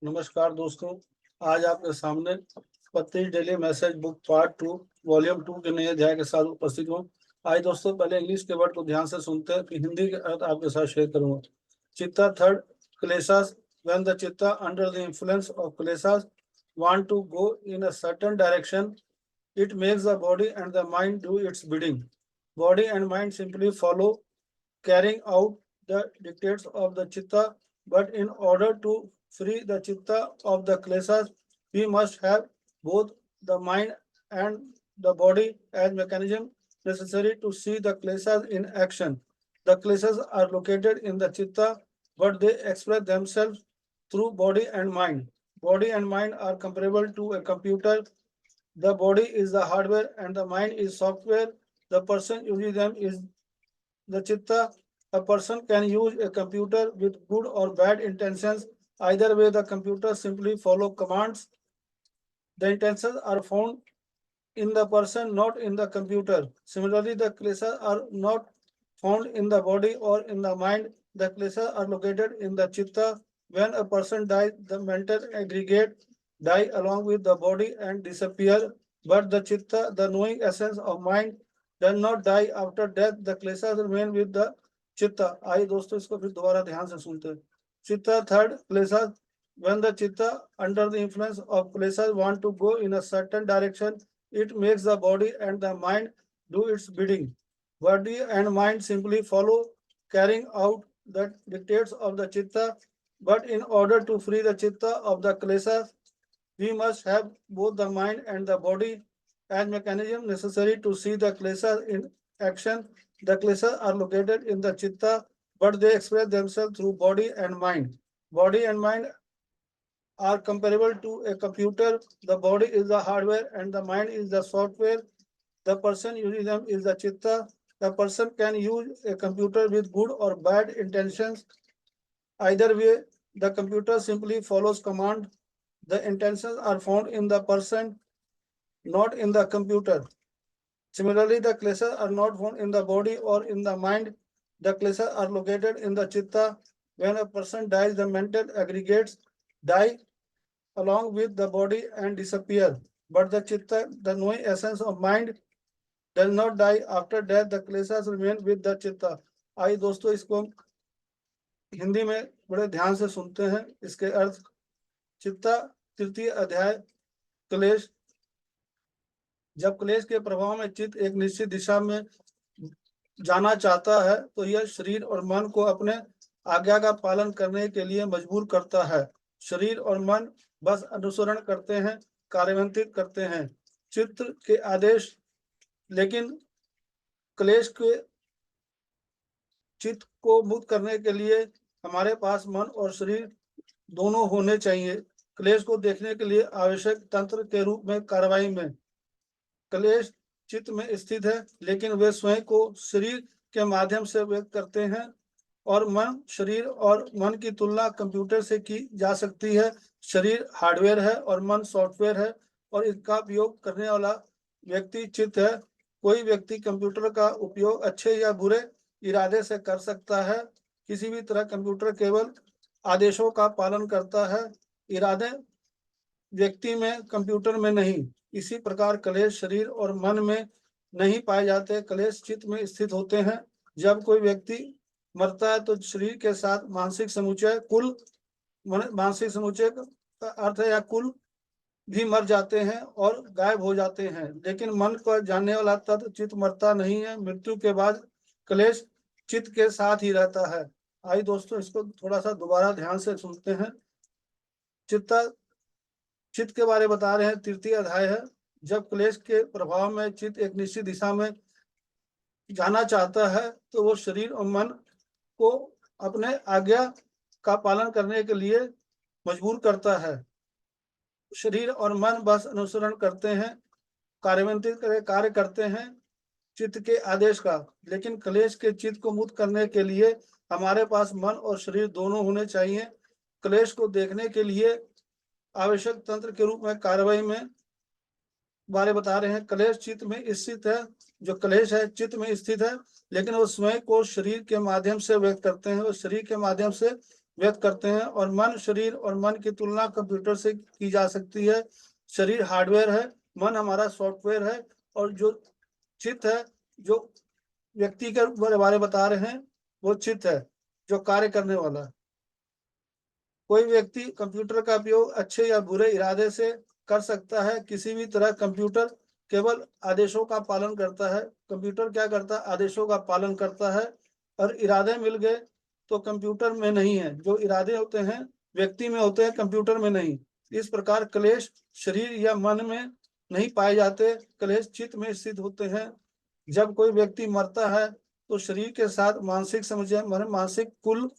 नमस्कार दोस्तों, आज आपके सामने 25 daily message book part 2 volume 2 के नए अध्याय के साथ उपस्थित हूँ। आज दोस्तों पहले इंग्लिश के वर्ड को ध्यान से सुनते हैं, फिर हिंदी के अर्थ आपके साथ शेयर करूंगा। Chitta third kleshas, when the chitta under the influence of kleshas want to go in a certain direction, it makes the body and the mind do its bidding. Body and mind simply follow, carrying out the dictates of the chitta, but in order to free the chitta of the kleshas, we must have both the mind and the body as mechanism necessary to see the kleshas in action. The kleshas are located in the chitta, but they express themselves through body and mind. Body and mind are comparable to a computer. The body is the hardware and the mind is software. The person using them is the chitta. A person can use a computer with good or bad intentions. Either way, the computer simply follow commands. The intentions are found in the person, not in the computer. Similarly, the kleshas are not found in the body or in the mind. The kleshas are located in the chitta. When a person dies, the mental aggregate die along with the body and disappear. But the chitta, the knowing essence of mind, does not die after death. The kleshas remain with the चित्ता। आइए दोस्तों इसको फिर दोबारा ध्यान से सुनते हैं। चित्ता third क्लेशस, when the chitta under the influence of kleshas want to go in a certain direction, it makes the body and the mind do its bidding. Body and mind simply follow, carrying out the dictates of the chitta, but in order to free the chitta of the kleshas, we must have both the mind and the body as mechanism necessary to see the kleshas in action. The kleshas are located in the chitta, but they express themselves through body and mind. Body and mind are comparable to a computer. The body is the hardware and the mind is the software. The person using them is the chitta. A person can use a computer with good or bad intentions. Either way, the computer simply follows command. The intentions are found in the person, not in the computer. Similarly, the kleshas are not found in the body or in the mind. The kleshas are located in the chitta. When a person dies, the mental aggregates die along with the body and disappear. But the chitta, the knowing essence of mind, does not die after death. The kleshas remain with the chitta. आइए दोस्तों इसको हम हिंदी में बड़े ध्यान से सुनते हैं। इसके अर्थ। चित्ता तृतीय अध्याय क्लेश। जब क्लेश के प्रभाव में चित्त एक निश्चित दिशा में जाना चाहता है तो यह शरीर और मन को अपने आज्ञा का पालन करने के लिए मजबूर करता है। शरीर और मन बस अनुसरण करते हैं, कार्यान्वित करते हैं चित्त के आदेश। लेकिन क्लेश के चित्त को मुक्त करने के लिए हमारे पास मन और शरीर दोनों होने चाहिए। क्लेश को देखने के लिए आवश्यक तंत्र के रूप में कार्रवाई में क्लेश चित्त में स्थित है, लेकिन वे स्वयं को शरीर के माध्यम से व्यक्त करते हैं और मन, शरीर और मन की तुलना कंप्यूटर से की जा सकती है। शरीर हार्डवेयर है और मन सॉफ्टवेयर है और इसका उपयोग करने वाला व्यक्ति चित्त है। कोई व्यक्ति कंप्यूटर का उपयोग अच्छे या बुरे इरादे से कर सकता है। किसी भी तरह कंप्यूटर केवल आदेशों का पालन करता है, इरादे व्यक्ति में, कंप्यूटर में नहीं। इसी प्रकार क्लेश शरीर और मन में नहीं पाए जाते, क्लेश चित्त में स्थित होते हैं। जब कोई व्यक्ति मरता है तो शरीर के साथ मानसिक समुच्चय मानसिक समुच्चय का अर्थ है या कुल भी मर जाते हैं और गायब हो जाते हैं, लेकिन मन को जानने वाला तत्व चित्त मरता नहीं है। मृत्यु के बाद क्लेश चित्त के साथ ही रहता है। आइए दोस्तों इसको थोड़ा सा दोबारा ध्यान से सुनते हैं। चित्त के बारे में बता रहे हैं, तृतीय अध्याय है। जब क्लेश के प्रभाव में चित्त एक निश्चित दिशा में जाना चाहता है तो वो शरीर और मन को अपने आज्ञा का पालन करने के लिए मजबूर करता है। शरीर और मन बस अनुसरण करते हैं, कार्य करते हैं चित्त के आदेश का। लेकिन क्लेश के चित्त को मुक्त करने के लिए हमारे पास मन और शरीर दोनों होने चाहिए। क्लेश को देखने के लिए आवश्यक तंत्र के रूप में कार्रवाई में बारे बता रहे हैं। क्लेश चित्त में स्थित है, जो क्लेश है चित्त में स्थित है, लेकिन वो स्वयं को शरीर के माध्यम से व्यक्त करते हैं। वो शरीर के माध्यम से व्यक्त करते हैं। और मन, शरीर और मन की तुलना कंप्यूटर से की जा सकती है। शरीर हार्डवेयर है, मन हमारा सॉफ्टवेयर है, और जो चित्त है, जो व्यक्ति के बारे बता रहे हैं, वो चित्त है जो कार्य करने वाला है। कोई व्यक्ति कंप्यूटर का उपयोग अच्छे या बुरे इरादे से कर सकता है। किसी भी तरह कंप्यूटर केवल आदेशों का पालन करता है। कंप्यूटर क्या करता है? आदेशों का पालन करता है। और इरादे मिल गए तो कंप्यूटर में नहीं है। जो इरादे होते हैं व्यक्ति में होते हैं, कंप्यूटर में नहीं। इस प्रकार क्लेश शरीर या मन में नहीं पाए जाते, क्लेश चित्त में स्थित होते हैं। जब कोई व्यक्ति मरता है तो शरीर के साथ मानसिक समस्या, मानसिक कुल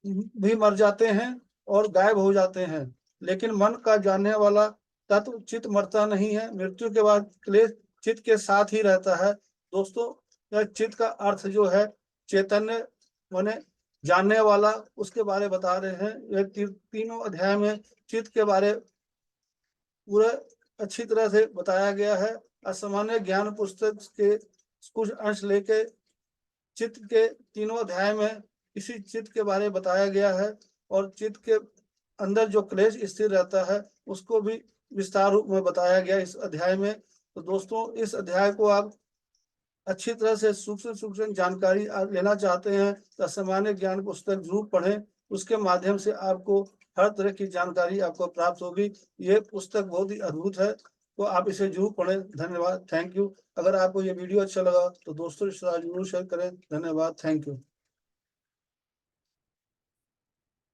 भी मर जाते हैं और गायब हो जाते हैं। लेकिन मन का जानने वाला तत्व चित्त मरता नहीं है। मृत्यु के बाद क्लेश चित्त के साथ ही रहता है। दोस्तों, यह चित्त का अर्थ जो है चैतन्य माने जानने वाला, उसके बारे बता रहे हैं। यह तीनों अध्याय में चित्त के बारे पूरा अच्छी तरह से बताया गया है। असामान्य ज्ञान पुस्तक के कुछ अंश लेके चित्त के तीनों अध्याय में इसी चित्त के बारे में बताया गया है। और चित्त के अंदर जो क्लेश स्थिर रहता है उसको भी विस्तार रूप में बताया गया इस अध्याय में। तो दोस्तों, इस अध्याय को आप अच्छी तरह से सूक्ष्म जानकारी आप लेना चाहते हैं तो सामान्य ज्ञान पुस्तक जरूर पढ़ें। उसके माध्यम से आपको हर तरह की जानकारी आपको प्राप्त होगी। ये पुस्तक बहुत ही अद्भुत है, तो आप इसे जरूर पढ़ें। धन्यवाद, थैंक यू। अगर आपको ये वीडियो अच्छा लगा तो दोस्तों के साथ जरूर शेयर करें। धन्यवाद, थैंक यू।